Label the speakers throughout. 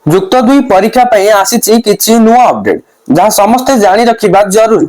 Speaker 1: युक्त दुई परीक्षा आसी किछि नुआ अपडेट जहाँ समस्ते जानी रखिबा जरूरी।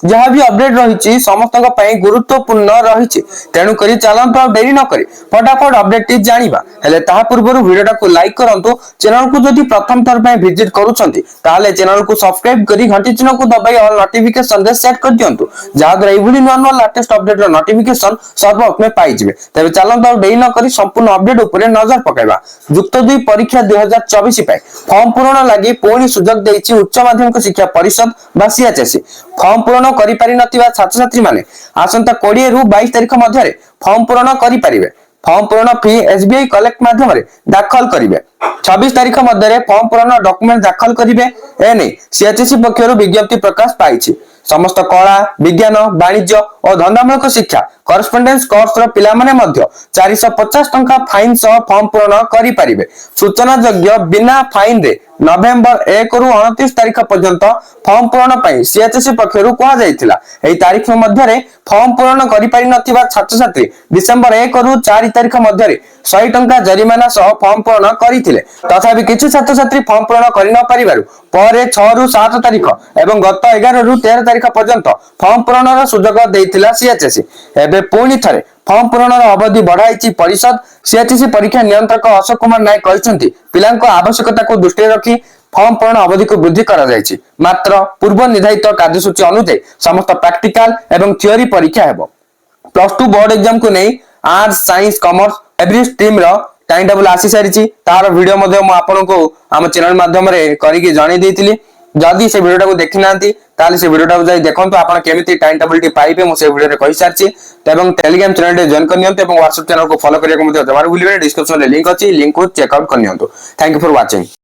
Speaker 1: जहाँ भी अपडेट रही समस्त गुरुत्वपूर्ण रही तेणुक चलत डेरी न करी फटाफट अपडेट टी जानिबा हेले ताहा पूर्व वीडियो को लाइक करंतु। चैनल को जदि प्रथम थर पे विजिट करूछंती ताले चैनल को सब्सक्राइब करी घंटी चिन्ह को दबाई ऑल नोटिफिकेशन रे सेट कर दियंतु जहाँ द्वारा एभली नुआ नुआ लेटेस्ट अपडेट रो नोटिफिकेशन सर्वप्रथमे पाई जिवे। तबे चलत डेरी न करी संपूर्ण अपडेट ऊपर नजर पकाइबा। युक्त दुई परीक्षा 2024 पे फॉर्म पूरण लगी पुणी सुजोग देइछि उच्च माध्यमिक शिक्षा परिषद बा सीएचएसई। फॉर्म पूरण करि पारि नथिबा छात्र छात्री माने आसंता 20 रु 22 तारिख मध्य फॉर्म पूरण करि पारिबे। फॉर्म पूरण फी एसबीआई कलेक्ट माध्यम दाखल करिवे। 26 तारिख मध्य फॉर्म पूरण डॉक्यूमेंट दाखल करिवे एने सीएचएसई पक्षरु विज्ञप्ति प्रकाश पाइछि। समस्त कला विज्ञान वाणिज्य और धंदामूलक शिक्षा करस्पोंडेंस कोर्स रो पिला माने मध्य 450 टंका फाइन सह फॉर्म पूरण करि पारिबे। सूचना योग्य बिना फाइन रे नवेम्बर 1 रु 29 तारिख पर्यंत फॉर्म पूरण पई सीएचएसई पक्षरु कहा जायतिला। एई तारिख मध्य फॉर्म पूरण करि पारि नथिबा छात्र छात्री डिसेंबर 1 रु 4 तारिख मध्य 100 टंका जरिमाना सह फॉर्म पूरण करिथिले। तथापि किछु छात्र छात्री फॉर्म पूरण करि न परिबारु परे 6 रु 7 तारिख एवं गत 11 रु 13 तारिख पर्यंत फॉर्म पूरण रो सुजोग देइथिला सीएचएसई। एबे पुणी थरे फॉर्म पूरण अवधि बढ़ाई परिषद। सीएचएसई परीक्षा नियंत्रक अशोक कुमार नायक कहते पिलांको आवश्यकता को दृष्टि रखी फॉर्म पूरण अवधि को वृद्धि करा जायछि। मात्र पूर्व निर्धारित कार्यसूची अनुसार समस्त प्रैक्टिकल एवं थ्योरी परीक्षा हेबो। +2 बोर्ड एग्जाम को नहीं arts science commerce every stream रो टाइम टेबल आसी सारिछि। तार वीडियो मध्ये म आपनको हम चैनल माध्यम रे करिके जणाई देइतिली। जदि से वीडियो को देखि नांती ताले से वीडियो को जाई देखंतु आपण केमिति टाइम टेबल टी पाइबे मो से वीडियो रे कहि सारछि। एवं टेलीग्राम चैनल रे जॉइन करनियंतु एवं व्हाट्सएप चैनल को फॉलो करिया को मध्ये जमार भूलिबे। डिस्क्रिप्शन रे लिंक अछि लिंक को चेक आउट करनियंतु। Thank you for watching.